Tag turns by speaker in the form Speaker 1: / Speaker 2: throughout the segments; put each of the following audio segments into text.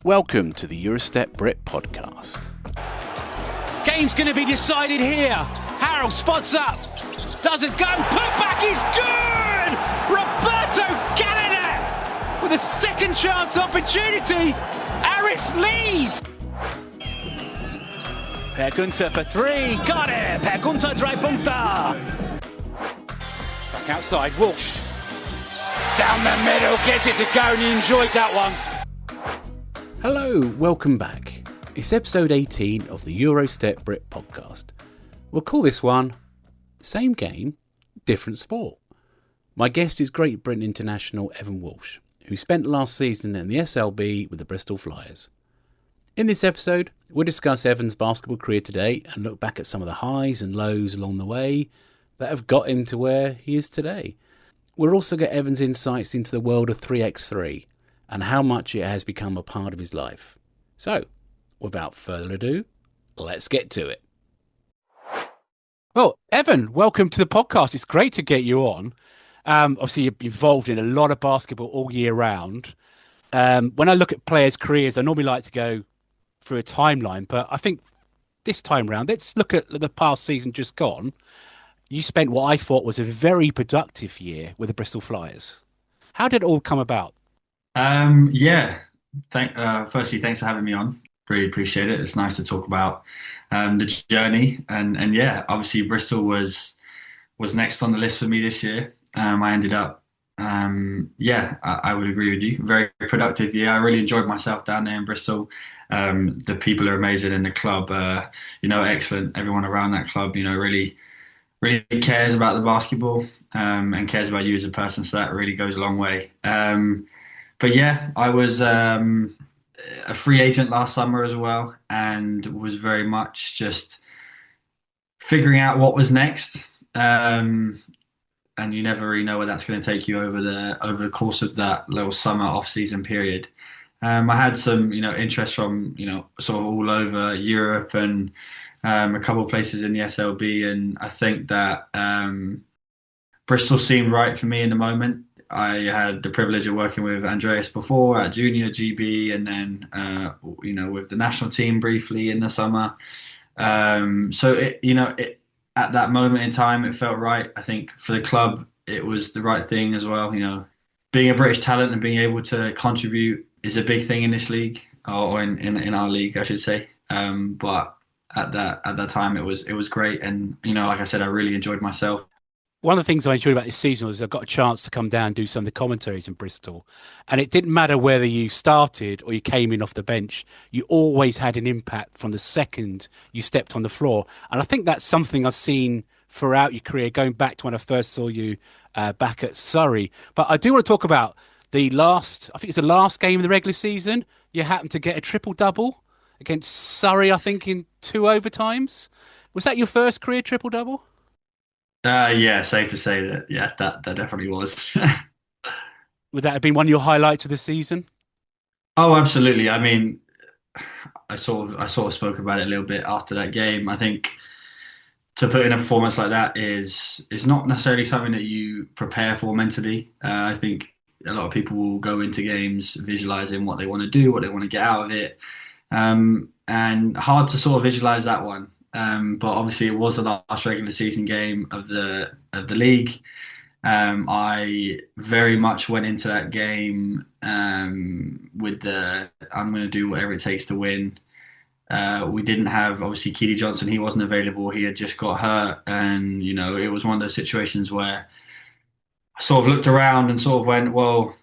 Speaker 1: Welcome to the Euro Step Brit podcast.
Speaker 2: Game's going to be decided here. Harrell spots up, doesn't go, put back is good! Roberto Gallina with a second chance opportunity. Aris lead. Per Gunter for three, got it! Per Gunter drei punta. Back outside, Walshe. Down the middle, gets it to go and he enjoyed that one.
Speaker 1: Hello, welcome back. It's episode 18 of the Euro Step Brit podcast. We'll call this one Same Game, Different Sport. My guest is Great Britain international Evan Walshe, who spent last season in the SLB with the Bristol Flyers. In this episode, we'll discuss Evan's basketball career today and look back at some of the highs and lows along the way that have got him to where he is today. We'll also get Evan's insights into the world of 3x3 and how much it has become a part of his life. So, without further ado, let's get to it. Well, Evan, welcome to the podcast. It's great to get you on. Obviously, you're involved in a lot of basketball all year round. When I look at players' careers, I normally like to go through a timeline, but I think this time round, let's look at the past season just gone. You spent what I thought was a very productive year with the Bristol Flyers. How did it all come about?
Speaker 3: Firstly, thanks for having me on. Really appreciate it. It's nice to talk about the journey, and yeah, obviously Bristol was next on the list for me this year. I ended up, I would agree with you. Very productive year. I really enjoyed myself down there in Bristol. The people are amazing, and the club, excellent. Everyone around that club, really cares about the basketball and cares about you as a person. So that really goes a long way. But yeah, I was a free agent last summer as well, and was very much just figuring out what was next. And you never really know where that's going to take you over the course of that little summer off-season period. I had some, interest from, sort of all over Europe and a couple of places in the SLB, and I think that Bristol seemed right for me in the moment. I had the privilege of working with Andreas before at Junior GB, and then with the national team briefly in the summer. So at that moment in time, it felt right. I think for the club, it was the right thing as well. Being a British talent and being able to contribute is a big thing in this league, or in our league, I should say. But at that time, it was great, and like I said, I really enjoyed myself.
Speaker 1: One of the things I enjoyed about this season was I got a chance to come down and do some of the commentaries in Bristol. And it didn't matter whether you started or you came in off the bench, you always had an impact from the second you stepped on the floor. And I think that's something I've seen throughout your career, going back to when I first saw you back at Surrey. But I do want to talk about the last game of the regular season. You happened to get a triple-double against Surrey, I think, in 2 overtimes. Was that your first career triple-double?
Speaker 3: Yeah, safe to say that. Yeah, that definitely was.
Speaker 1: Would that have been one of your highlights of the season?
Speaker 3: Oh, absolutely. I mean, I sort of spoke about it a little bit after that game. I think to put in a performance like that is not necessarily something that you prepare for mentally. I think a lot of people will go into games visualizing what they want to do, what they want to get out of it, and hard to sort of visualize that one. But obviously it was the last regular season game of the league. I very much went into that game with I'm going to do whatever it takes to win. We didn't have, obviously, Keely Johnson. He wasn't available. He had just got hurt, and it was one of those situations where I sort of looked around and sort of went, well,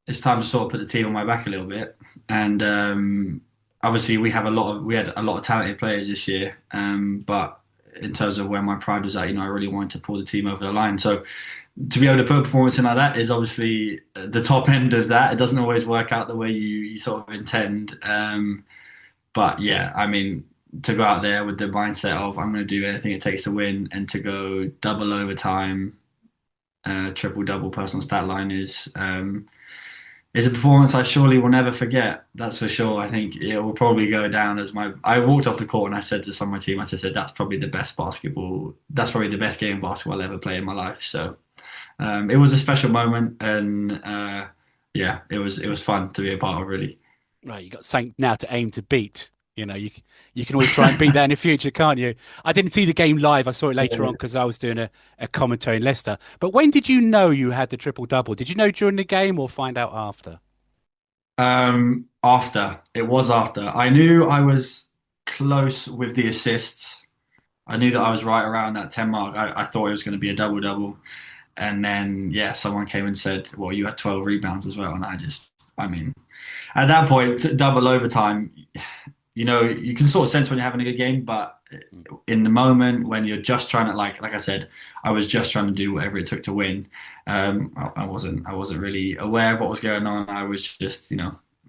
Speaker 3: it's time to sort of put the team on my back a little bit. And obviously, we had a lot of talented players this year, but in terms of where my pride was at, I really wanted to pull the team over the line. So to be able to put a performance in like that is obviously the top end of that. It doesn't always work out the way you sort of intend. But yeah, I mean, to go out there with the mindset of I'm going to do anything it takes to win, and to go double overtime, triple-double personal stat line is a performance I surely will never forget. That's for sure. I think it will probably go down as I walked off the court and I said to some of my team, I just said, that's probably the best game of basketball I'll ever play in my life. So it was a special moment, and yeah, it was fun to be a part of, really.
Speaker 1: Right, you got something now to aim to beat. You can always try and beat that in the future, can't you? I didn't see the game live. I saw it later on because I was doing a commentary in Leicester. But when did you know you had the triple double? Did you know during the game or find out after?
Speaker 3: After it was after I knew I was close with the assists. I knew that I was right around that 10 mark. I thought it was going to be a double double. And then, yeah, someone came and said, well, you had 12 rebounds as well. And I mean, at that point, double overtime, you can sort of sense when you're having a good game, but in the moment when you're just trying to, like I said, I was just trying to do whatever it took to win. I wasn't really aware of what was going on. I was just,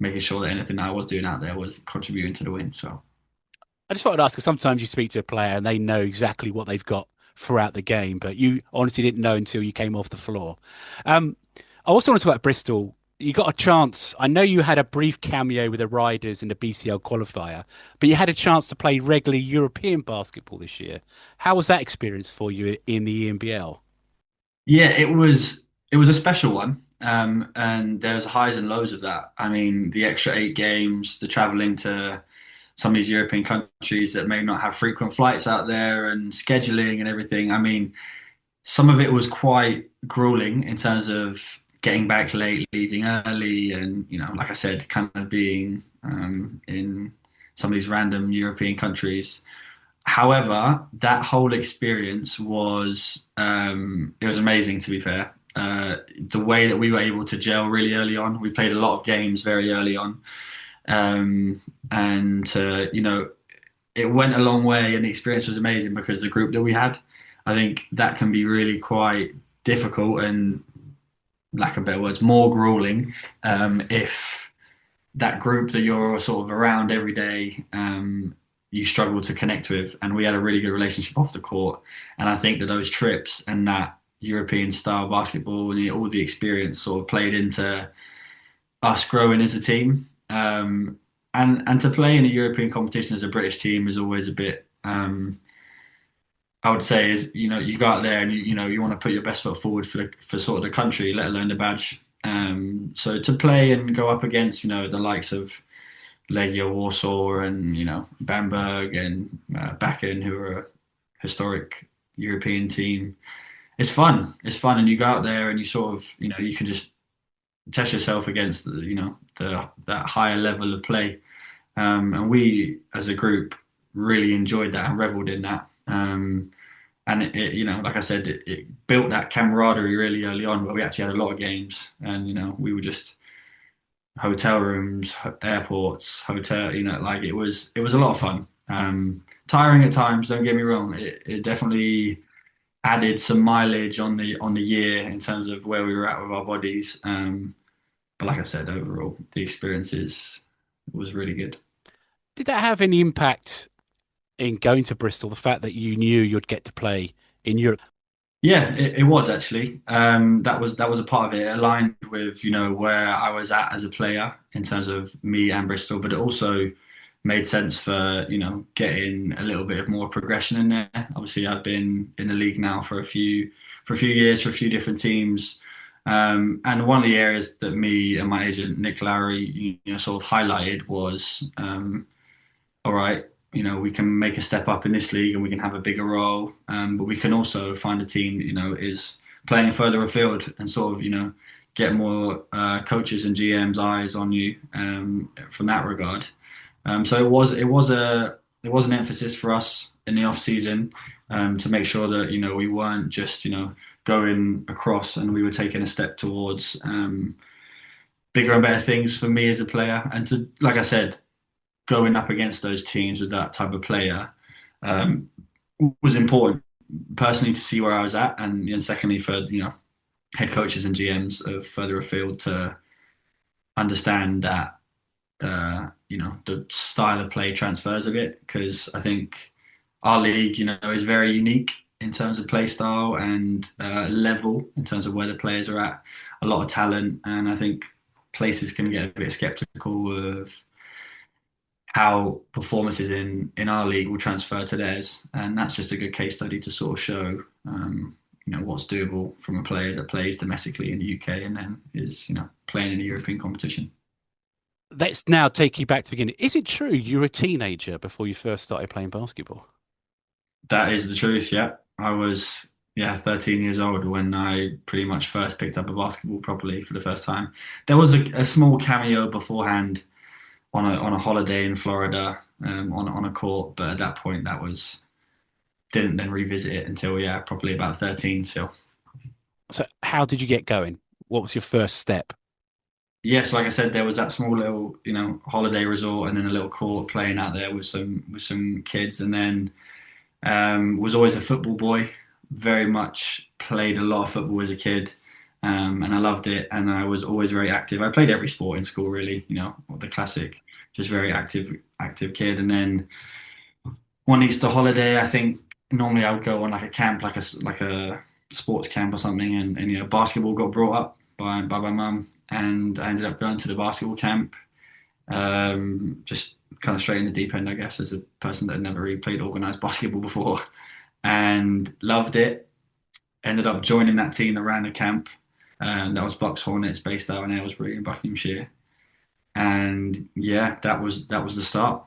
Speaker 3: making sure that anything I was doing out there was contributing to the win. So.
Speaker 1: I just wanted to ask, because sometimes you speak to a player and they know exactly what they've got throughout the game, but you honestly didn't know until you came off the floor. I also want to talk about Bristol. You got a chance. I know you had a brief cameo with the Riders in the BCL qualifier, but you had a chance to play regular European basketball this year. How was that experience for you in the EMBL?
Speaker 3: Yeah, it was a special one. And there's highs and lows of that. I mean, the extra 8 games, the traveling to some of these European countries that may not have frequent flights out there and scheduling and everything. I mean, some of it was quite grueling in terms of getting back late, leaving early, and like I said, kind of being in some of these random European countries. However, that whole experience was it was amazing, to be fair. The way that we were able to gel really early on, we played a lot of games very early on, and it went a long way, and the experience was amazing because the group that we had, I think that can be really quite difficult and, lack of better words, more grueling if that group that you're sort of around every day, you struggle to connect with. And we had a really good relationship off the court. And I think that those trips and that European style basketball and all the experience sort of played into us growing as a team. And to play in a European competition as a British team is always a bit. I would say is you go out there and you want to put your best foot forward for sort of the country, let alone the badge. So to play and go up against the likes of Legia Warsaw and Bamberg and Bakken, who are a historic European team, it's fun. It's fun, and you go out there and you sort of you can just test yourself against that higher level of play. And we as a group really enjoyed that and reveled in that. And like I said, it built that camaraderie really early on, where we actually had a lot of games, and we were just hotel rooms, airports, hotel. Like it was a lot of fun. Tiring at times, don't get me wrong. It definitely added some mileage on the year in terms of where we were at with our bodies. But like I said, overall, the experiences was really good.
Speaker 1: Did that have any impact in going to Bristol, the fact that you knew you'd get to play in Europe?
Speaker 3: Yeah, it was actually. That was a part of it. It aligned with where I was at as a player in terms of me and Bristol, but it also made sense for getting a little bit of more progression in there. Obviously, I've been in the league now for a few years for a few different teams, and one of the areas that me and my agent Nick Lowry sort of highlighted was all right, we can make a step up in this league and we can have a bigger role, but we can also find a team that, is playing further afield and sort of, get more coaches and GM's eyes on you from that regard. So it was an emphasis for us in the off season to make sure that we weren't just going across, and we were taking a step towards bigger and better things for me as a player, and to, like I said, going up against those teams with that type of player was important personally to see where I was at, and secondly for head coaches and GMs of further afield to understand that the style of play transfers a bit, because I think our league is very unique in terms of play style and level in terms of where the players are at. A lot of talent, and I think places can get a bit skeptical of how performances in our league will transfer to theirs, and that's just a good case study to sort of show what's doable from a player that plays domestically in the UK and then is playing in a European competition.
Speaker 1: Let's now take you back to the beginning. Is it true you were a teenager before you first started playing basketball?
Speaker 3: That is the truth. Yeah, I was 13 years old when I pretty much first picked up a basketball properly for the first time. There was a small cameo beforehand on a holiday in Florida on a court, but at that point that was didn't then revisit it until probably about 13. So
Speaker 1: So how did you get going? What was your first step?
Speaker 3: yes, like I said, there was that small little holiday resort and then a little court playing out there with some kids, and then was always a football boy. Very much played a lot of football as a kid, and I loved it. And I was always very active. I played every sport in school, really. The classic, just very active kid. And then one Easter holiday, I think normally I would go on like a camp, like a sports camp or something, and basketball got brought up by my mum, and I ended up going to the basketball camp. Just kind of straight in the deep end, I guess, as a person that had never really played organized basketball before, and loved it. Ended up joining that team that ran the camp, and that was Bucks Hornets, based out in Aylesbury in Buckinghamshire. And yeah, that was the start.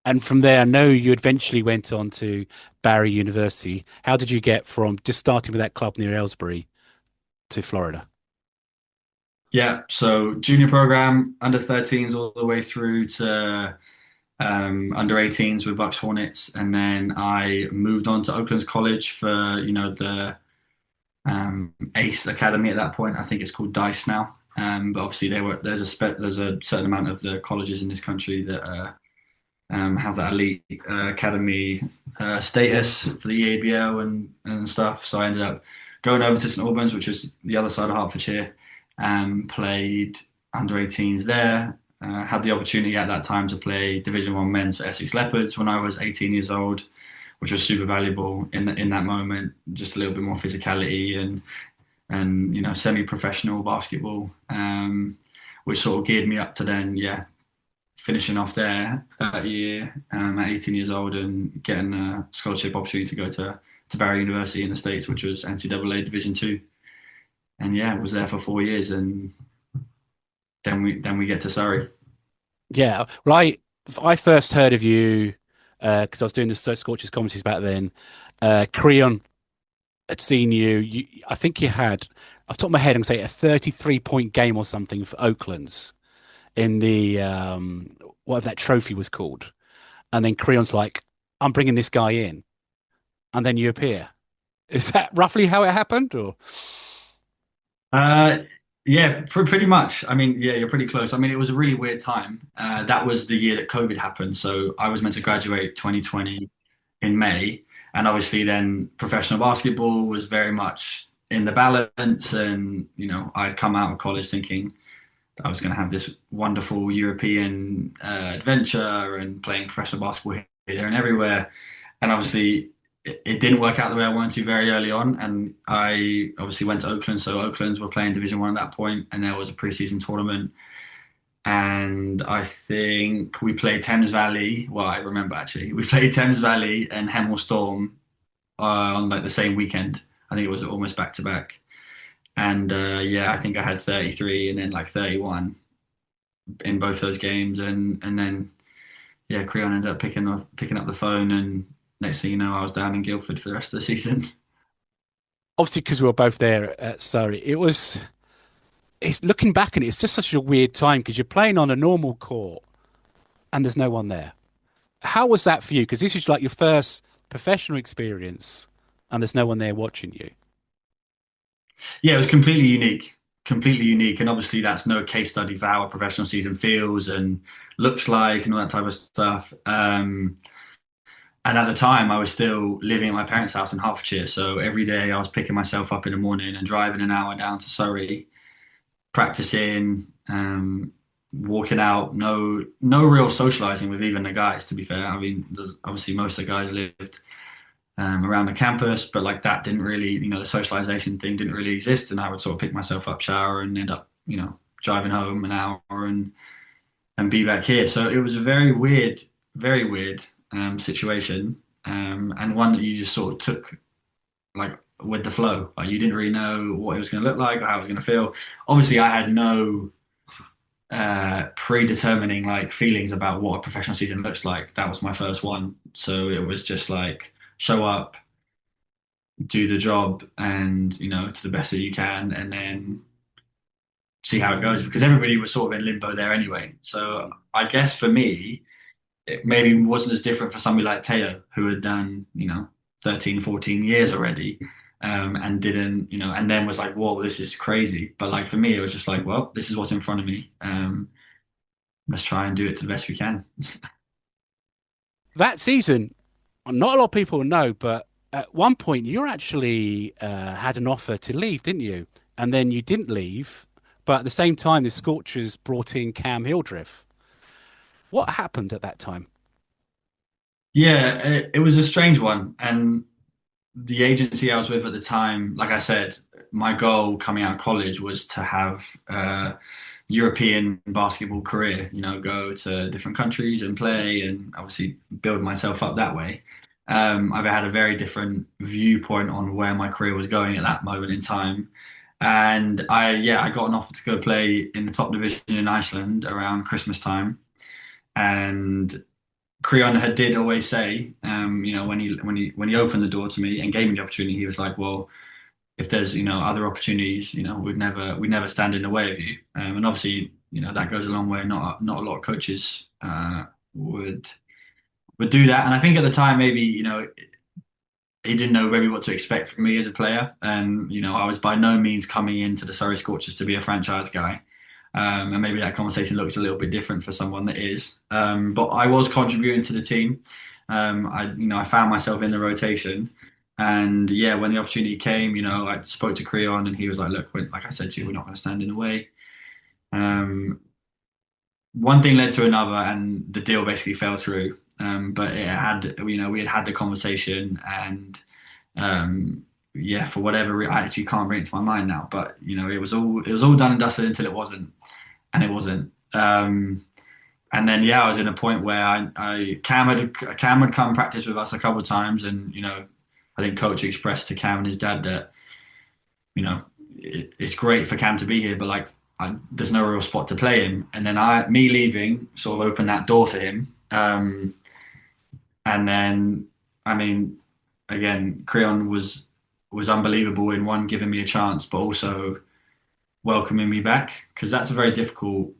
Speaker 1: And from there, I know you eventually went on to Barry University. How did you get from just starting with that club near Aylesbury to Florida?
Speaker 3: Yeah, so junior program, under 13s all the way through to under 18s with Bucks Hornets, and then I moved on to Oakland's College for the Ace Academy at that point. I think it's called Dice now. But obviously there's a certain amount of the colleges in this country that have that elite academy status for the EABL and stuff. So I ended up going over to St Albans, which is the other side of Hertfordshire, and played under 18s there. Had the opportunity at that time to play Division One men's for Essex Leopards when I was 18 years old, which was super valuable in that moment. Just a little bit more physicality and semi-professional basketball, which sort of geared me up to then finishing off there that year at 18 years old and getting a scholarship opportunity to go to Barry University in the States, which was NCAA Division Two. And was there for 4 years, and then we get to Surrey.
Speaker 1: Yeah, well, I first heard of you because I was doing the Scorchers commentaries back then. Creon had seen you. I think you had, off the top of my head, I'm going to say a 33-point game or something for Oakland's in the whatever that trophy was called. And then Creon's like, I'm bringing this guy in. And then you appear. Is that roughly how it happened? Or
Speaker 3: Uh, yeah, pretty much. I mean, yeah, you're pretty close. I mean, it was a really weird time. That was the year that COVID happened. So I was meant to graduate 2020 in May. And obviously then professional basketball was very much in the balance. And, I'd come out of college thinking I was going to have this wonderful European adventure and playing professional basketball here, there, and everywhere. And obviously, it didn't work out the way I wanted to very early on. And I obviously went to Oakland, so Oakland's were playing Division One at that point, and there was a preseason tournament. And I think we played Thames Valley. Well, I remember actually, we played Thames Valley and Hemel Storm on like the same weekend. I think it was almost back to back. And I think I had 33 and then like 31 in both those games, and then Creon ended up picking up the phone, and next thing you know, I was down in Guildford for the rest of the season.
Speaker 1: obviously, because we were both there at Surrey, it's looking back and it's just such a weird time because you're playing on a normal court and there's no one there. How was that for you? Because this is like your first professional experience and there's no one there watching you.
Speaker 3: Yeah, it was completely unique, and obviously that's no case study for how a professional season feels and looks like and all that type of stuff. And at the time, I was still living at my parents' house in Hertfordshire, so every day I was picking myself up in the morning and driving an hour down to Surrey, practicing, walking out. No real socialising with even the guys. To be fair, I mean, obviously most of the guys lived around the campus, but like that didn't really, the socialization thing didn't really exist. And I would sort of pick myself up, shower, and end up, driving home an hour and be back here. So it was a very weird situation, and one that you just sort of took like with the flow. Like you didn't really know what it was going to look like or how it was going to feel. Obviously, I had no predetermining like feelings about what a professional season looks like. That was my first one. So it was just like show up, do the job, and to the best that you can, and then see how it goes. Because everybody was sort of in limbo there anyway. So I guess for me, it maybe wasn't as different for somebody like Teo, who had done 13, 14 years already. And didn't, and then was like, whoa, this is crazy. But like for me, it was just like, well, this is what's in front of me. Let's try and do it to the best we can.
Speaker 1: That season, not a lot of people know, but at one point you actually had an offer to leave, didn't you? And then you didn't leave, but at the same time, the Scorchers brought in Cam Hildreth. What happened at that time?
Speaker 3: Yeah, it was a strange one. And the agency I was with at the time, like I said, my goal coming out of college was to have a European basketball career, go to different countries and play and obviously build myself up that way. I've had a very different viewpoint on where my career was going at that moment in time. And I got an offer to go play in the top division in Iceland around Christmas time. And Creon had did always say, when he opened the door to me and gave me the opportunity, he was like, "Well, if there's other opportunities, we'd never stand in the way of you." And obviously, that goes a long way. Not a lot of coaches would do that. And I think at the time, maybe he didn't know maybe what to expect from me as a player. And I was by no means coming into the Surrey Scorchers to be a franchise guy. And maybe that conversation looks a little bit different for someone that is. But I was contributing to the team. I found myself in the rotation. And yeah, when the opportunity came, I spoke to Creon and he was like, look, like I said to you, we're not going to stand in the way. Um, One thing led to another and the deal basically fell through. But we had the conversation and yeah, for whatever I actually can't bring it to my mind now, but it was all done and dusted until it wasn't, and it wasn't. And then yeah, I was in a point where Cam had come practice with us a couple of times, and I think coach expressed to Cam and his dad that it's great for Cam to be here, but like there's no real spot to play him. And then me leaving sort of opened that door for him. And then I mean, again, Creon was unbelievable in one giving me a chance, but also welcoming me back because that's a very difficult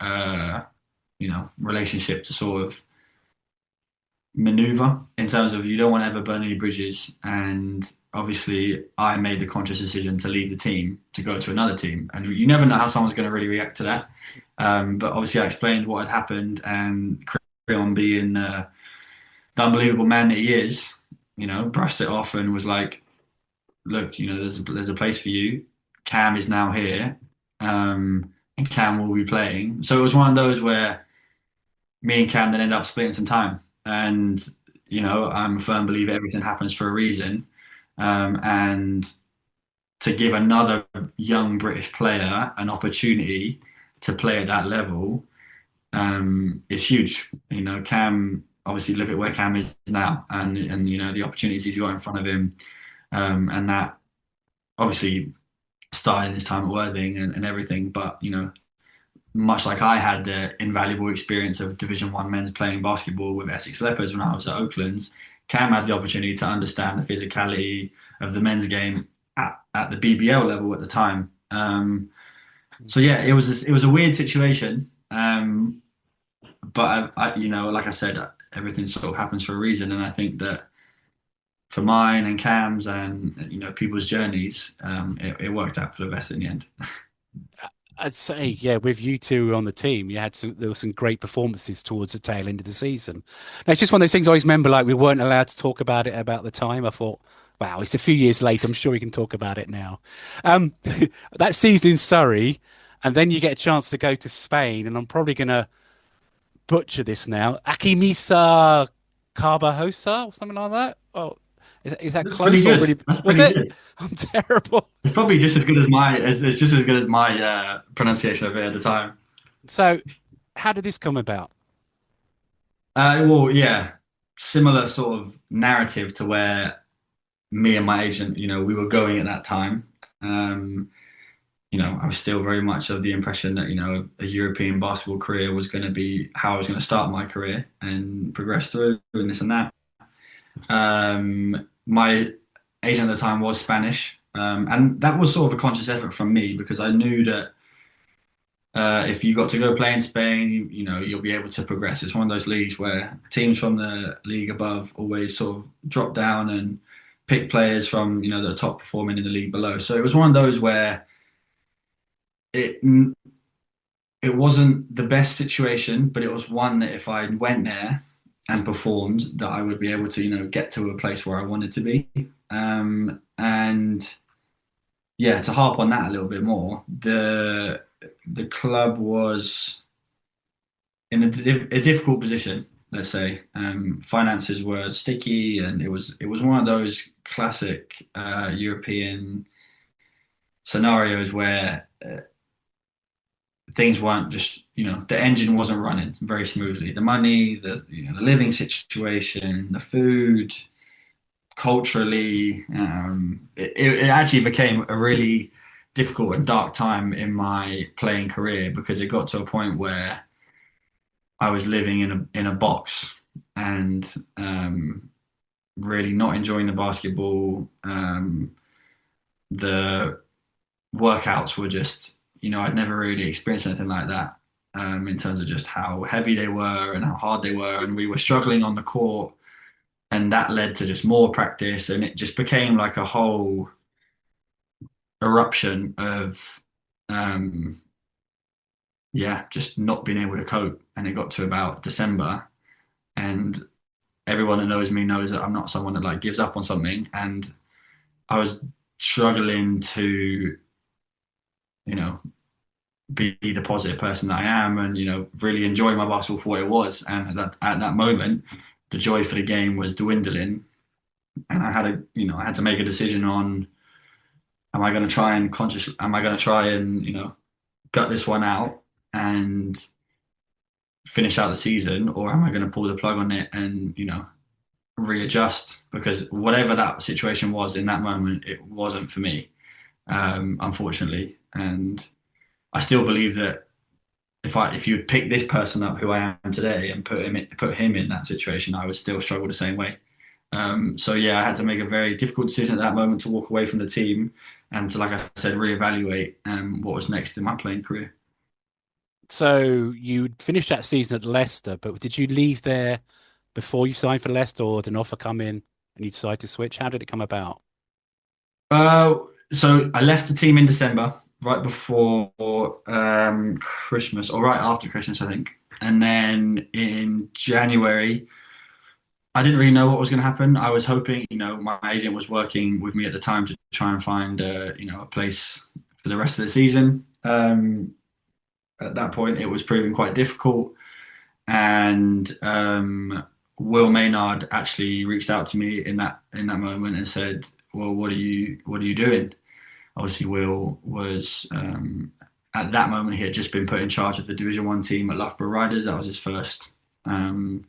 Speaker 3: relationship to sort of maneuver in terms of you don't want to ever burn any bridges. And obviously, I made the conscious decision to leave the team to go to another team, and you never know how someone's going to really react to that. But obviously, I explained what had happened, and Creon being the unbelievable man that he is, brushed it off and was like, "Look, there's a place for you. Cam is now here, and Cam will be playing." So it was one of those where me and Cam then end up splitting some time. And I'm a firm believer everything happens for a reason. And to give another young British player an opportunity to play at that level is huge. Cam obviously look at where Cam is now, and the opportunities he's got in front of him, and that obviously starting his time at Worthing and everything. But much like I had the invaluable experience of Division One men's playing basketball with Essex Leopards when I was at Oaklands, Cam had the opportunity to understand the physicality of the men's game at the BBL level at the time. So yeah, it was a weird situation, but like I said, everything sort of happens for a reason, and I think that for mine and Cam's and people's journeys, it worked out for the best in the end.
Speaker 1: I'd say, yeah, with you two on the team, there were some great performances towards the tail end of the season. Now, it's just one of those things I always remember, like we weren't allowed to talk about it about the time. I thought, wow, it's a few years later. I'm sure we can talk about it now. Um, that season in Surrey, and then you get a chance to go to Spain, and I'm probably going to butcher this now. Akimisa Carbajosa or something like that. Oh, is that
Speaker 3: That's pretty
Speaker 1: close or really?
Speaker 3: good. That's
Speaker 1: Was
Speaker 3: pretty
Speaker 1: it?
Speaker 3: good.
Speaker 1: I'm terrible.
Speaker 3: It's probably just as good as it's just as good as my pronunciation of it at the time.
Speaker 1: So, how did this come about?
Speaker 3: Well, yeah, similar sort of narrative to where me and my agent, we were going at that time. Um, I was still very much of the impression that, a European basketball career was going to be how I was going to start my career and progress through and this and that. My agent at the time was Spanish, and that was sort of a conscious effort from me because I knew that if you got to go play in Spain, you'll be able to progress. It's one of those leagues where teams from the league above always sort of drop down and pick players from, the top performing in the league below. So it was one of those where it it wasn't the best situation, but it was one that if I went there and performed, that I would be able to, get to a place where I wanted to be. And yeah, to harp on that a little bit more, the club was in a difficult position, let's say. Finances were sticky, and it was one of those classic European scenarios where things weren't just, the engine wasn't running very smoothly. The money, the living situation, the food, culturally, it actually became a really difficult and dark time in my playing career because it got to a point where I was living in a box and really not enjoying the basketball. The workouts were just, I'd never really experienced anything like that in terms of just how heavy they were and how hard they were. And we were struggling on the court, and that led to just more practice. And it just became like a whole eruption of, yeah, just not being able to cope. And it got to about December, and everyone that knows me knows that I'm not someone that like gives up on something. And I was struggling to, you know, be the positive person that I am and, really enjoy my basketball for what it was. And at that moment, the joy for the game was dwindling. And I had to make a decision on, am I going to try and, gut this one out and finish out the season, or am I going to pull the plug on it and, readjust? Because whatever that situation was in that moment, it wasn't for me, unfortunately. And I still believe that if you'd pick this person up who I am today and put him in that situation, I would still struggle the same way. So yeah, I had to make a very difficult decision at that moment to walk away from the team and to, like I said, reevaluate what was next in my playing career.
Speaker 1: So you finished that season at Leicester, but did you leave there before you signed for Leicester, or did an offer come in and you decided to switch? How did it come about?
Speaker 3: Uh, so I left the team in December, right before Christmas, or right after Christmas, I think. And then in January, I didn't really know what was going to happen. I was hoping, my agent was working with me at the time to try and find, a place for the rest of the season. At that point, it was proving quite difficult, and Will Maynard actually reached out to me in that moment and said, "Well, what are you doing?" Obviously, Will was at that moment he had just been put in charge of the Division One team at Loughborough Riders. That was his first thing,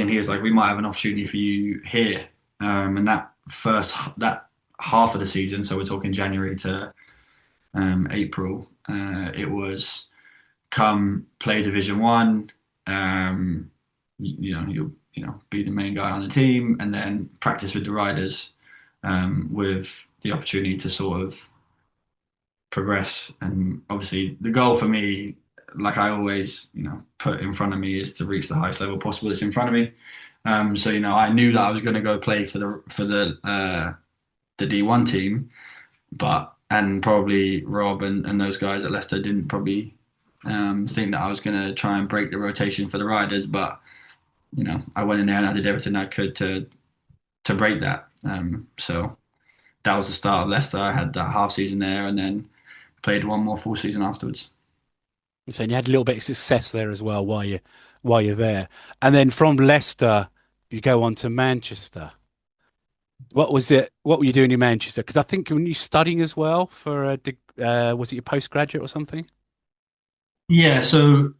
Speaker 3: and he was like, "We might have an opportunity for you here." And that half of the season, so we're talking January to April, it was come play Division One. You'll be the main guy on the team, and then practice with the Riders, with the opportunity to sort of progress. And obviously, the goal for me, like I always, put in front of me, is to reach the highest level possible that's in front of me. So I knew that I was going to go play for the D1 team, and probably Rob and those guys at Leicester didn't probably think that I was going to try and break the rotation for the Riders, but I went in there and I did everything I could to break that. So that was the start of Leicester. I had that half season there, and then played one more full season afterwards.
Speaker 1: So you had a little bit of success there as well while you're there, and then from Leicester you go on to Manchester. What was it? What were you doing in Manchester? Because I think when you studying as well for was it your postgraduate or something?
Speaker 3: Yeah, so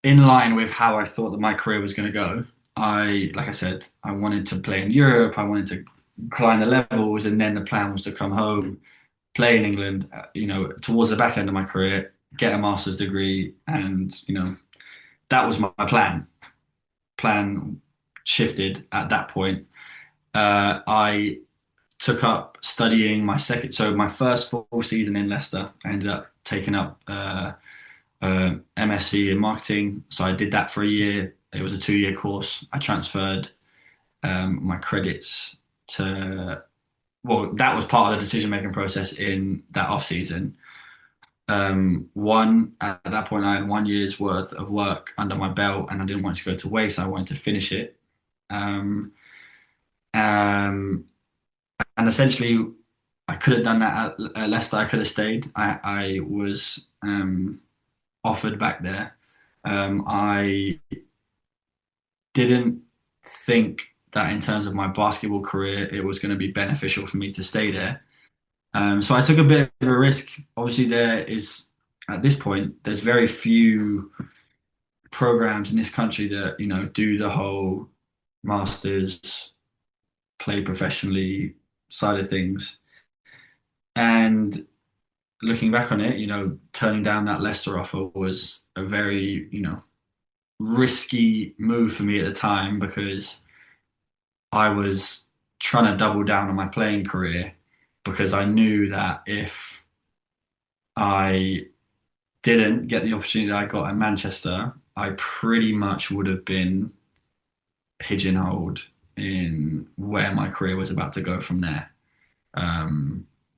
Speaker 3: in line with how I thought that my career was going to go, like I said, I wanted to play in Europe. I wanted to climb the levels, and then the plan was to come home play in England, towards the back end of my career, get a master's degree, and that was my plan. Plan shifted at that point. I took up studying my first full season in Leicester. I ended up taking up MSc in marketing. So I did that for a year. It was a 2-year course. I transferred my credits to, well, that was part of the decision-making process in that off season. At that point, I had 1 year's worth of work under my belt, and I didn't want to go to waste. I wanted to finish it. Um, um, and essentially, I could have done that at Leicester. I could have stayed. I was offered back there. I didn't think that in terms of my basketball career, it was going to be beneficial for me to stay there. So I took a bit of a risk. Obviously, at this point, there's very few programs in this country that, do the whole masters, play professionally side of things. And looking back on it, turning down that Leicester offer was a very, risky move for me at the time because I was trying to double down on my playing career because I knew that if I didn't get the opportunity that I got at Manchester, I pretty much would have been pigeonholed in where my career was about to go from there.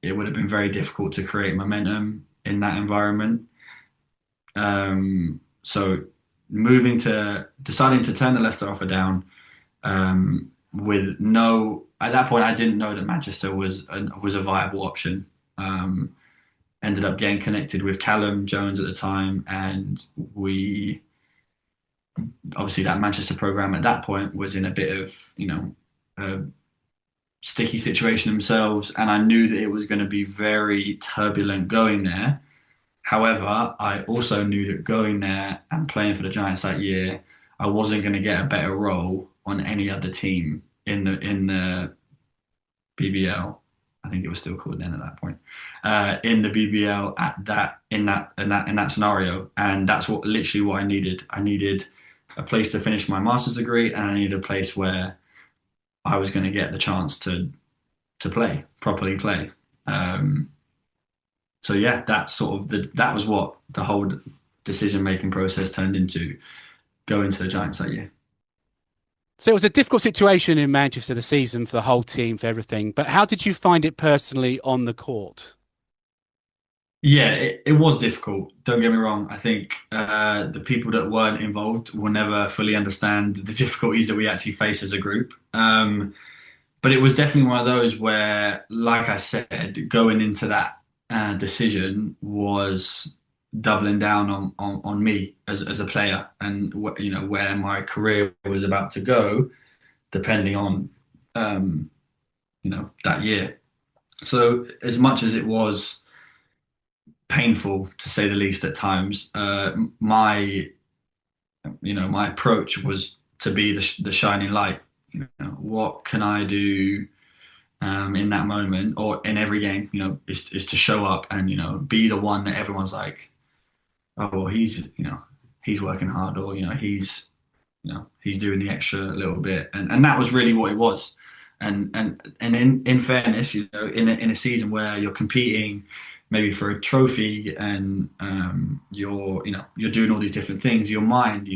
Speaker 3: It would have been very difficult to create momentum in that environment. So deciding to turn the Leicester offer down, at that point, I didn't know that Manchester was a viable option. Ended up getting connected with Callum Jones at the time, and we obviously that Manchester program at that point was in a bit of a sticky situation themselves, and I knew that it was going to be very turbulent going there. However, I also knew that going there and playing for the Giants that year, I wasn't going to get a better role on any other team in the BBL. I think it was still called then at that point. In the BBL in that scenario, and that's literally what I needed. I needed a place to finish my master's degree, and I needed a place where I was going to get the chance to properly play. So yeah, that was what the whole decision making process turned into, going to the Giants that year.
Speaker 1: So it was a difficult situation in Manchester this season for the whole team, for everything. But how did you find it personally on the court?
Speaker 3: Yeah, it was difficult. Don't get me wrong. I think the people that weren't involved will never fully understand the difficulties that we actually face as a group. But it was definitely one of those where, like I said, going into that decision was doubling down on me as a player, and where my career was about to go, depending on that year. So as much as it was painful to say the least at times, my approach was to be the shining light. What can I do in that moment or in every game? Is to show up and be the one that everyone's like, oh well, he's working hard, or he's doing the extra little bit, and that was really what it was. And in fairness, in a season where you're competing maybe for a trophy and you're doing all these different things, your mind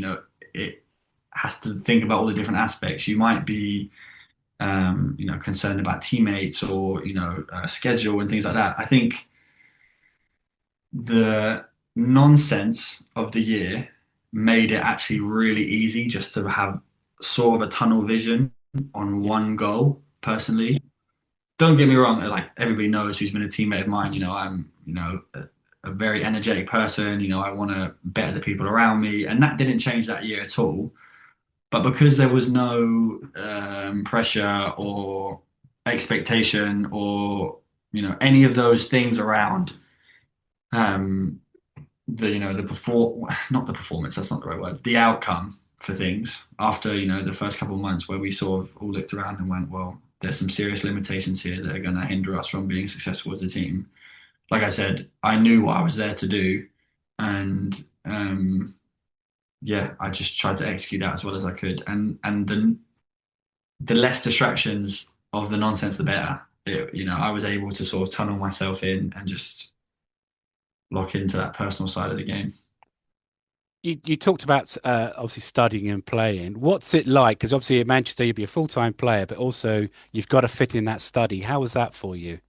Speaker 3: it has to think about all the different aspects. You might be concerned about teammates or schedule and things like that. I think the nonsense of the year made it actually really easy just to have sort of a tunnel vision on one goal personally. Don't get me wrong, like everybody knows who's been a teammate of mine, I'm a very energetic person. I want to better the people around me, and that didn't change that year at all. But because there was no pressure or expectation or any of those things around not the performance, that's not the right word, the outcome for things after the first couple of months, where we sort of all looked around and went, well, there's some serious limitations here that are going to hinder us from being successful as a team. like I said, I knew what I was there to do, and yeah, I just tried to execute that as well as I could, and the less distractions of the nonsense, the better. I was able to sort of tunnel myself in and just lock into that personal side of the game.
Speaker 1: You talked about obviously studying and playing. What's it like? Because obviously at Manchester you'd be a full-time player, but also you've got to fit in that study. How was that for you?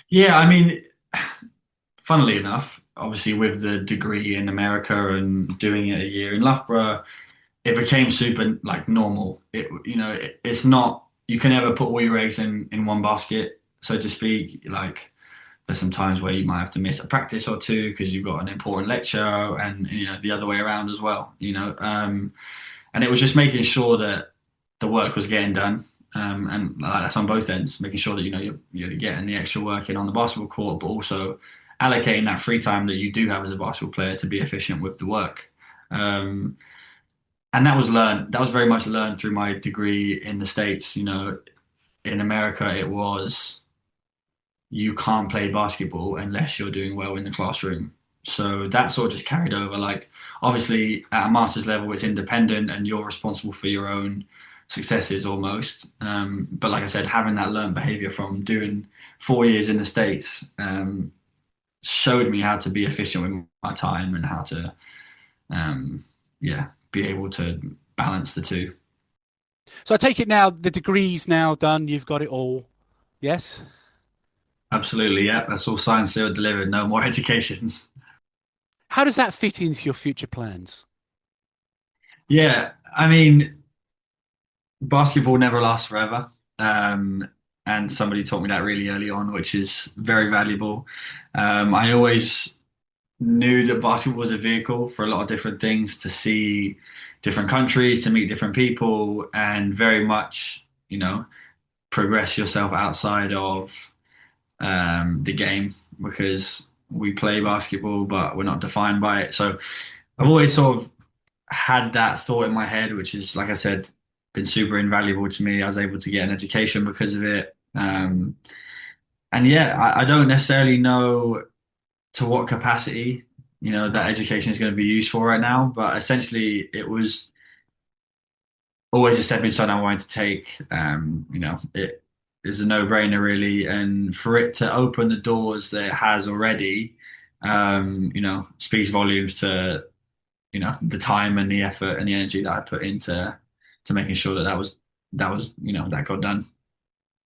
Speaker 3: Yeah, I mean, funnily enough, obviously with the degree in America and doing it a year in Loughborough, it became super like normal. It's not you can never put all your eggs in one basket, so to speak. Like there's some times where you might have to miss a practice or two because you've got an important lecture, and the other way around as well. And it was just making sure that the work was getting done. And that's on both ends, making sure that you're getting the extra work in on the basketball court, but also allocating that free time that you do have as a basketball player to be efficient with the work. Um, and that was learned. That was very much learned through my degree in the States. In America, it was you can't play basketball unless you're doing well in the classroom. So that sort of just carried over. Like, obviously, at a master's level, it's independent and you're responsible for your own successes almost. But like I said, having that learned behavior from doing 4 years in the States showed me how to be efficient with my time and how to, um, yeah, be able to balance the two.
Speaker 1: So I take it now the degree's now done. You've got it all. Yes.
Speaker 3: Absolutely, yeah. That's all science still delivered. No more education.
Speaker 1: How does that fit into your future plans?
Speaker 3: Yeah, I mean, basketball never lasts forever. Um, and somebody taught me that really early on, which is very valuable. I always knew that basketball was a vehicle for a lot of different things, to see different countries, to meet different people, and very much, progress yourself outside of the game because we play basketball, but we're not defined by it. So I've always sort of had that thought in my head, which is, like I said, been super invaluable to me. I was able to get an education because of it. And yeah, I don't necessarily know to what capacity, that education is going to be used for right now, but essentially it was always a stepping stone I wanted to take. It is a no-brainer really, and for it to open the doors that it has already, speaks volumes to the time and the effort and the energy that I put into making sure that got done.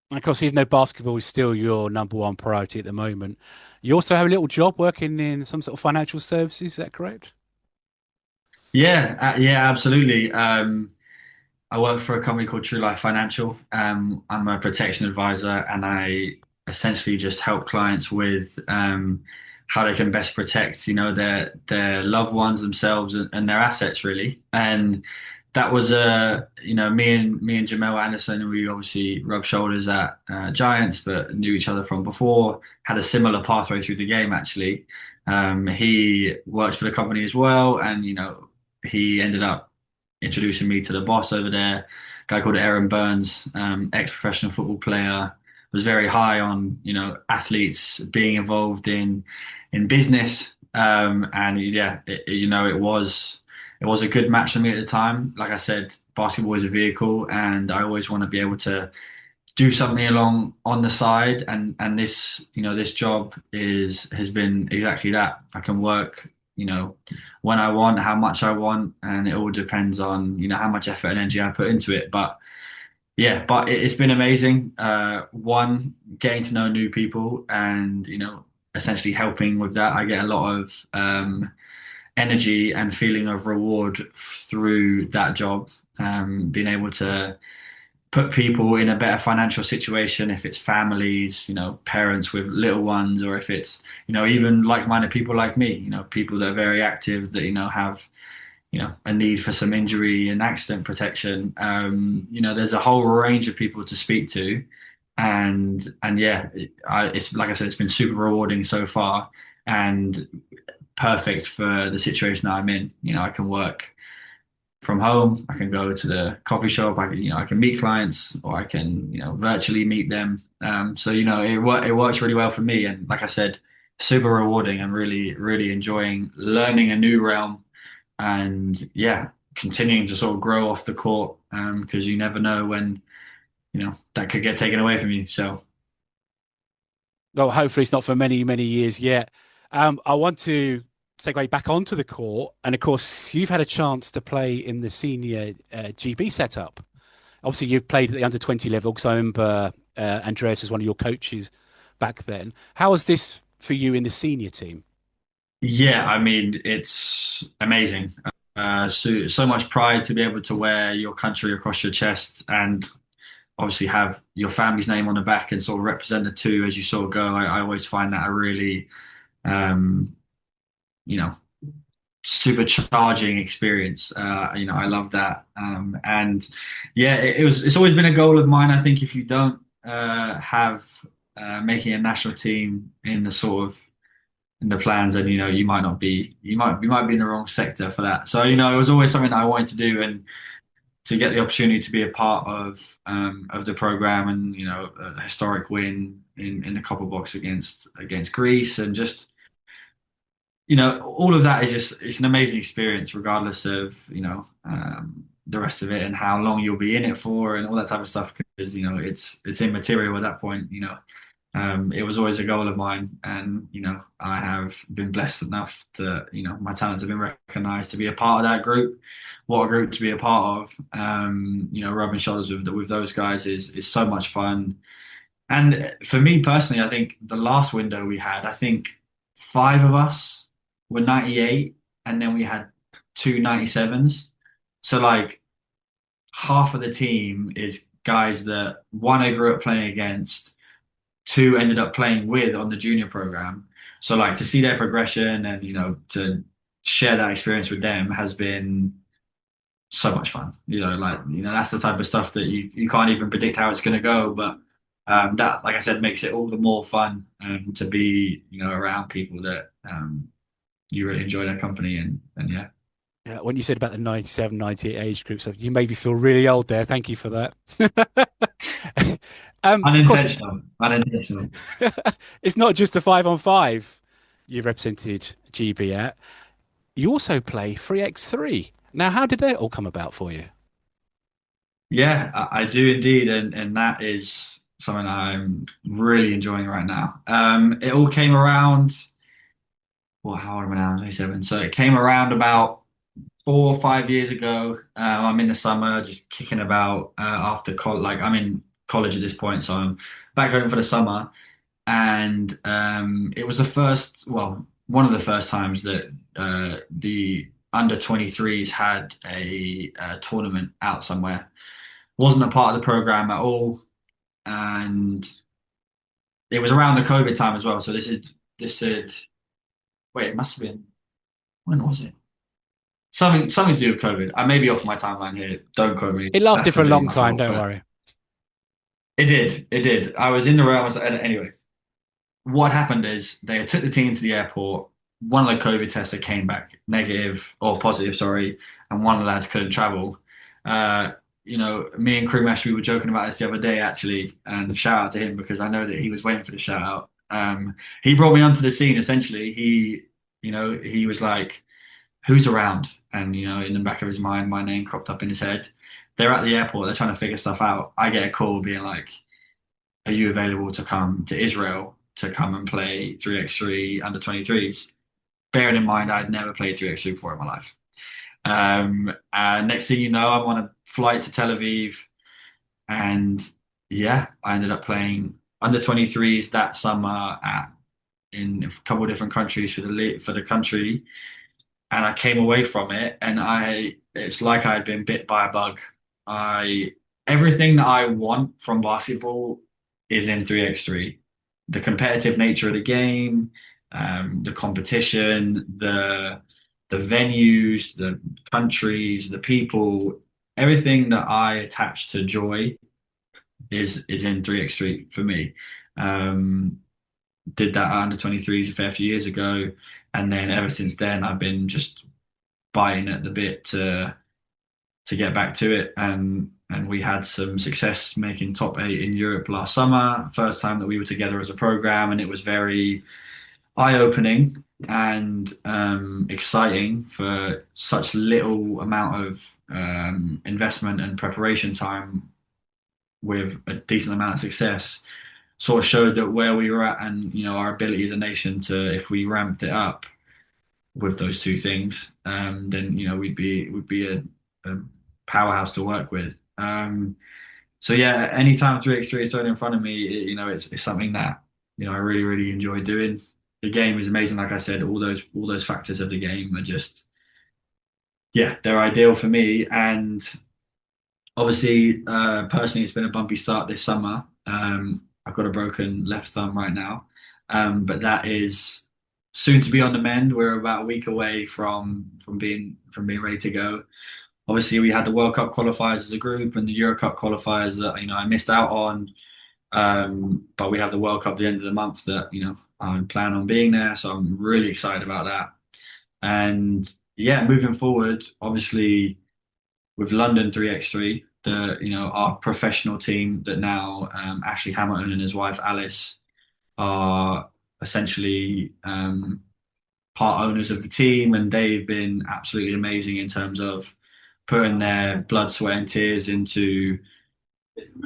Speaker 1: Of course, even though basketball is still your number one priority at the moment, you also have a little job working in some sort of financial services. Is that correct?
Speaker 3: Yeah, yeah, absolutely. I work for a company called True Life Financial. I'm a protection advisor, and I essentially just help clients with how they can best protect, their loved ones, themselves, and their assets, really. And that was me and Jamel Anderson. We obviously rubbed shoulders at Giants, but knew each other from before. Had a similar pathway through the game, actually. He works for the company as well, and he ended up introducing me to the boss over there, a guy called Aaron Burns, ex-professional football player, was very high on, athletes being involved in business. And yeah, it was a good match for me at the time. Like I said, basketball is a vehicle, and I always want to be able to do something along on the side. And this job has been exactly that. I can work, when I want, how much I want, and it all depends on, how much effort and energy I put into it. But yeah, but it's been amazing. One, getting to know new people and, essentially helping with that. I get a lot of energy and feeling of reward through that job. Being able to put people in a better financial situation, if it's families, parents with little ones, or if it's, even like-minded people like me, people that are very active that, have, a need for some injury and accident protection. There's a whole range of people to speak to. And yeah, it's like I said, it's been super rewarding so far and perfect for the situation that I'm in. I can work from home. I can go to the coffee shop. I can meet clients, or I can, virtually meet them. So it works really well for me. And like I said, super rewarding and really, really enjoying learning a new realm. And yeah, continuing to sort of grow off the court, because you never know when, that could get taken away from you. So
Speaker 1: Well, hopefully it's not for many, many years yet. I want to segue back onto the court. And of course, you've had a chance to play in the senior GB setup. Obviously, you've played at the under 20 level because I remember Andreas was one of your coaches back then. How was this for you in the senior team?
Speaker 3: yeah, I mean, it's amazing. So much pride to be able to wear your country across your chest, and obviously have your family's name on the back and sort of represent the two as you sort of go. I always find that a really, um, you know, supercharging experience. I love that. And yeah, it's always been a goal of mine. I think if you don't have making a national team in the sort of in the plans, then you might not be you might be in the wrong sector for that. So it was always something that I wanted to do, and to get the opportunity to be a part of the program, and a historic win in the copper box against Greece, and just all of that is just, it's an amazing experience regardless of the rest of it and how long you'll be in it for and all that type of stuff, because it's immaterial at that point. It was always a goal of mine, and I have been blessed enough to, my talents have been recognised to be a part of that group. What a group to be a part of! Rubbing shoulders with those guys is so much fun. And for me personally, I think the last window we had, I think five of us were 98, and then we had two 97s. So like half of the team is guys that one I grew up playing against, two ended up playing with on the junior program. So like to see their progression and to share that experience with them has been so much fun. That's the type of stuff that you can't even predict how it's going to go, but that, like I said, makes it all the more fun to be around people that you really enjoy their company, and yeah.
Speaker 1: Yeah, when you said about the 97, 98 age group, so you made me feel really old there. Thank you for that. Of course,
Speaker 3: Unintentional, unintentional.
Speaker 1: it's not just a 5-on-5 you've represented GB at. You also play 3x3. Now, how did that all come about for you?
Speaker 3: Yeah, I do indeed, and that is something I'm really enjoying right now. It all came around. Well, how old am I now? 27. So it came around about 4 or 5 years ago. I'm in the summer, just kicking about after college. Like I'm in college at this point, so I'm back home for the summer. And it was one of the first times that the under 23s had a tournament out somewhere. Wasn't a part of the program at all, and it was around the COVID time as well. So this had wait, it must have been, when was it? Something to do with COVID. I may be off my timeline here. Don't quote me.
Speaker 1: It
Speaker 3: That's
Speaker 1: lasted for a
Speaker 3: completely
Speaker 1: long
Speaker 3: my
Speaker 1: time,
Speaker 3: fault.
Speaker 1: don't
Speaker 3: But
Speaker 1: worry.
Speaker 3: it did. It did. I was in the realm. Anyway, what happened is they took the team to the airport. One of the COVID tests that came back negative or positive, sorry, and one of the lads couldn't travel. Uh, me and Krimesh, we were joking about this the other day actually, and shout out to him because I know that he was waiting for the shout out. He brought me onto the scene essentially. He was like, "Who's around?" And in the back of his mind, my name cropped up in his head. They're at the airport. They're trying to figure stuff out. I get a call being like, are you available to come to Israel to come and play 3x3 under 23s? Bearing in mind, I'd never played 3x3 before in my life. And next thing you know, I'm on a flight to Tel Aviv. And yeah, I ended up playing under 23s that summer in a couple of different countries for the country. And I came away from it, and it's like I had been bit by a bug. I Everything that I want from basketball is in 3x3. The competitive nature of the game, the competition, the venues, the countries, the people, everything that I attach to joy is in 3x3 for me. Um, did that at under 23s a fair few years ago, and then ever since then I've been just biting at the bit to to get back to it. And we had some success making top eight in Europe last summer. First time that we were together as a program, and it was very eye-opening and exciting for such little amount of investment and preparation time with a decent amount of success. Sort of showed that where we were at, and our ability as a nation to, if we ramped it up with those two things, then we'd be a powerhouse to work with. So yeah, anytime 3x3 is thrown in front of me, it's something that I really really enjoy doing. The game is amazing, like I said. All those factors of the game are just, yeah, they're ideal for me. And obviously, personally, it's been a bumpy start this summer. I've got a broken left thumb right now, but that is soon to be on the mend. We're about a week away from being ready to go. Obviously, we had the World Cup qualifiers as a group and the Euro Cup qualifiers that I missed out on. But we have the World Cup at the end of the month that I plan on being there, so I'm really excited about that. And yeah, moving forward, obviously with London 3x3, our professional team that now Ashley Hamilton and his wife Alice are essentially part owners of the team, and they've been absolutely amazing in terms of putting their blood, sweat, and tears into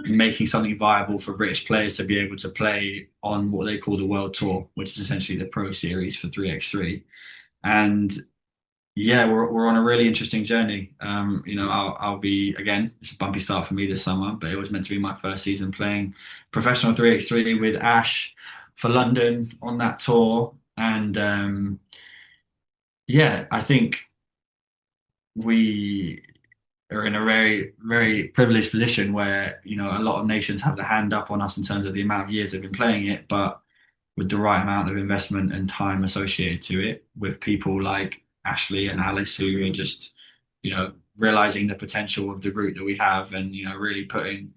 Speaker 3: making something viable for British players to be able to play on what they call the World Tour, which is essentially the Pro Series for 3x3. And yeah, we're on a really interesting journey. I'll be, again, it's a bumpy start for me this summer, but it was meant to be my first season playing professional 3x3 with Ash for London on that tour. And yeah, I think we are in a very, very privileged position where, a lot of nations have the hand up on us in terms of the amount of years they've been playing it, but with the right amount of investment and time associated to it, with people like Ashley and Alice who are just, realizing the potential of the group that we have, and, really putting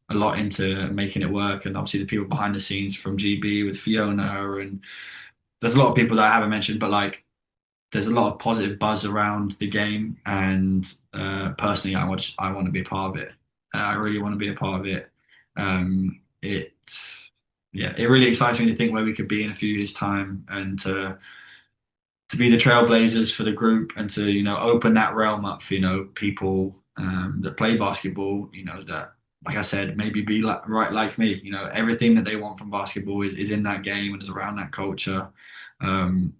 Speaker 3: a lot into making it work. And obviously the people behind the scenes from GB with Fiona, and there's a lot of people that I haven't mentioned, but like there's a lot of positive buzz around the game. And personally, I want to be a part of it. I really want to be a part of it. It Yeah, it really excites me to think where we could be in a few years' time, and to be the trailblazers for the group, and to open that realm up for people that play basketball. That, like I said, maybe be like me. Everything that they want from basketball is in that game and is around that culture. Um,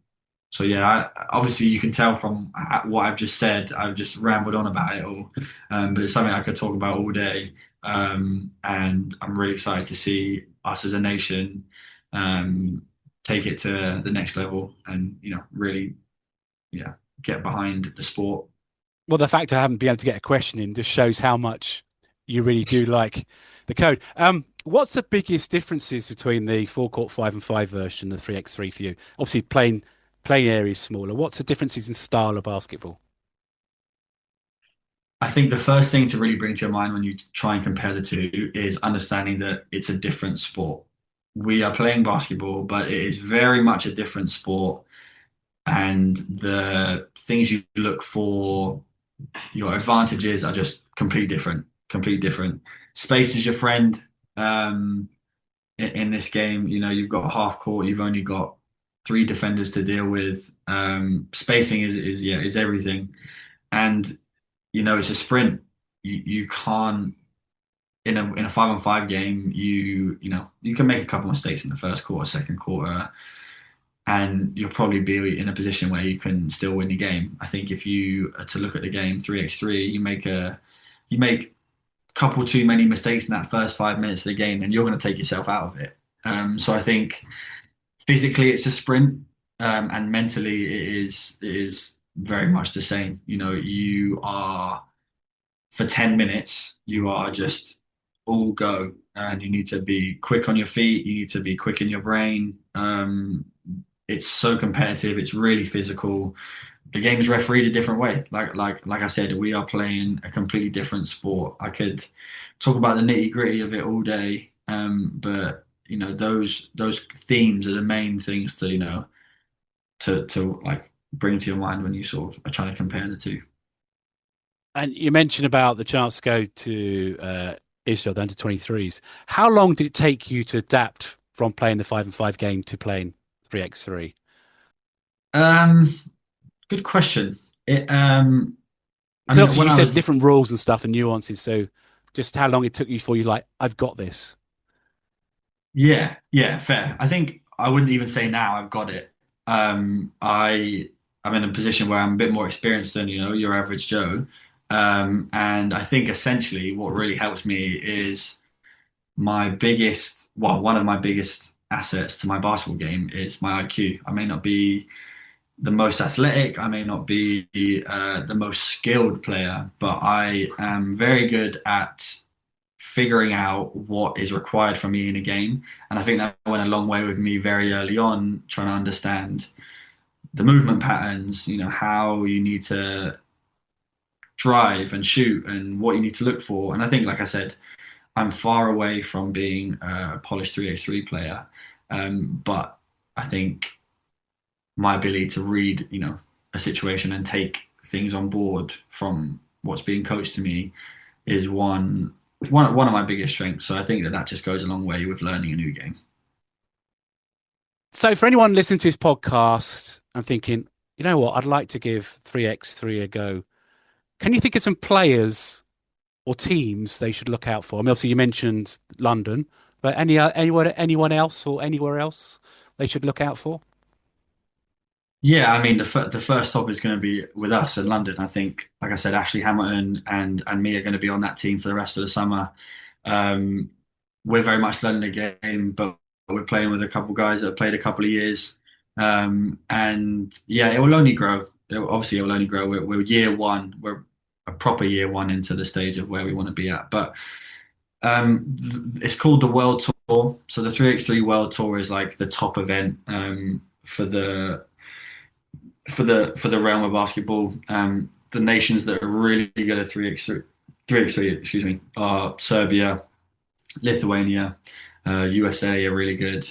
Speaker 3: so yeah, obviously you can tell from what I've just said, I've just rambled on about it all, but it's something I could talk about all day. And I'm really excited to see us as a nation um, take it to the next level, and really, yeah, get behind the sport.
Speaker 1: Well, the fact I haven't been able to get a question in just shows how much you really do like the code. What's the biggest differences between the forecourt 5-and-5 version and the 3x3 for you? Obviously, playing area is smaller. What's the differences in style of basketball?
Speaker 3: I think the first thing to really bring to your mind when you try and compare the two is understanding that it's a different sport. We are playing basketball, but it is very much a different sport. And the things you look for, your advantages, are just completely different. Completely different. Space is your friend. In this game, you've got half court. You've only got three defenders to deal with. Spacing is everything. And it's a sprint. You can't, in a 5-on-5 game. You can make a couple mistakes in the first quarter, second quarter, and you'll probably be in a position where you can still win the game. I think if you are to look at the game 3x3, you make a couple too many mistakes in that first 5 minutes of the game, and you're going to take yourself out of it. So I think physically it's a sprint, and mentally it is very much the same. You are, for 10 minutes, you are just all go, and you need to be quick on your feet. You need to be quick in your brain. It's so competitive. It's really physical. The game's refereed a different way. Like I said, we are playing a completely different sport. I could talk about the nitty gritty of it all day, but those themes are the main things to to like bring to your mind when you sort of are trying to compare the two.
Speaker 1: And you mentioned about the chance to go to Israel, the under-23s. How long did it take you to adapt from playing the 5-on-5 game to playing 3x3?
Speaker 3: Um, Good question. It I
Speaker 1: Because
Speaker 3: mean,
Speaker 1: obviously
Speaker 3: when
Speaker 1: you
Speaker 3: I
Speaker 1: said
Speaker 3: was
Speaker 1: different rules and stuff and nuances. So just how long it took you before you like, I've got this.
Speaker 3: Yeah, fair. I think I wouldn't even say now I've got it. I'm in a position where I'm a bit more experienced than, your average Joe. And I think essentially what really helps me is one of my biggest assets to my basketball game is my IQ. I may not be the most athletic, I may not be the most skilled player, but I am very good at figuring out what is required from me in a game. And I think that went a long way with me very early on, trying to understand the movement patterns, how you need to drive and shoot and what you need to look for. And I think, like I said, I'm far away from being a polished 3x3 player. But I think my ability to read, a situation and take things on board from what's being coached to me is one of my biggest strengths. So I think that just goes a long way with learning a new game.
Speaker 1: So for anyone listening to this podcast and thinking, you know what, I'd like to give 3x3 a go. Can you think of some players or teams they should look out for? I mean, obviously you mentioned London, but anyone else or anywhere else they should look out for?
Speaker 3: Yeah, I mean the first stop is going to be with us in London. I think, like I said, Ashley Hamilton and me are going to be on that team for the rest of the summer. Um, we're very much learning the game, but we're playing with a couple of guys that have played a couple of years. And yeah, it will only grow. Obviously, it will only grow. We're year one. We're a proper year one into the stage of where we want to be at. But it's called the World Tour. So the 3x3 World Tour is like the top event for the realm of basketball. The nations that are really good at 3x3, excuse me, are Serbia, Lithuania, USA are really good.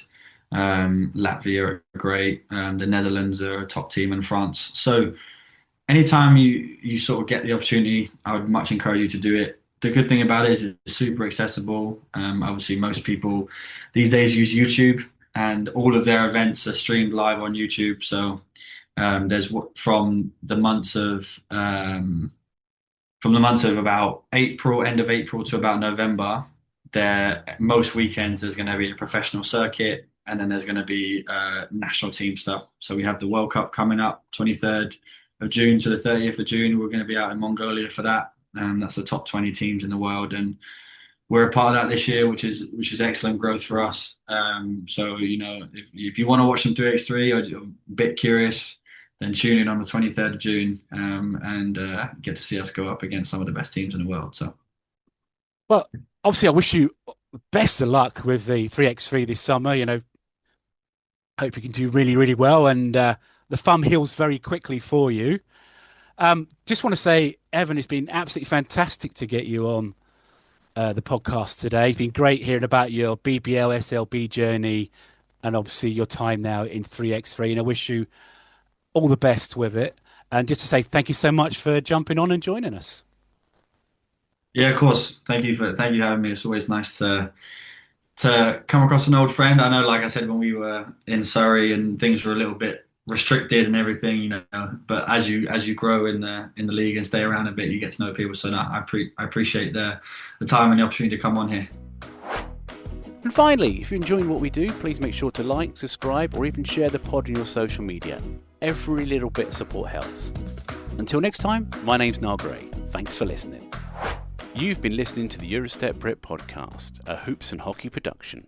Speaker 3: Latvia are great. The Netherlands are a top team, and France. So anytime you sort of get the opportunity, I would much encourage you to do it. The good thing about it is it's super accessible. Obviously, most people these days use YouTube, and all of their events are streamed live on YouTube. So there's from the months of about April, end of April to about November, there most weekends there's going to be a professional circuit, and then there's going to be national team stuff. So we have the World Cup coming up, 23rd of June to the 30th of June. We're going to be out in Mongolia for that, and that's the top 20 teams in the world, and we're a part of that this year, which is excellent growth for us. So if you want to watch some 3x3 or you're a bit curious, then tune in on the 23rd of June and get to see us go up against some of the best teams in the world. So,
Speaker 1: Well, obviously, I wish you best of luck with the 3x3 this summer. Hope you can do really, really well, and the thumb heals very quickly for you. Just want to say, Evan, it's been absolutely fantastic to get you on the podcast today. It's been great hearing about your BBL SLB journey and obviously your time now in 3x3. And I wish you all the best with it. And just to say thank you so much for jumping on and joining us.
Speaker 3: yeah, of course. Thank you for having me. It's always nice to come across an old friend. I know, like I said, when we were in Surrey and things were a little bit restricted and everything, but as you grow in the league and stay around a bit, you get to know people. So no, I appreciate the time and the opportunity to come on here.
Speaker 1: And finally, if you're enjoying what we do, please make sure to like, subscribe, or even share the pod on your social media. Every little bit of support helps. Until next time, my name's Niall Gray. Thanks for listening. You've been listening to the Euro Step Brit podcast, a hoops and hockey production.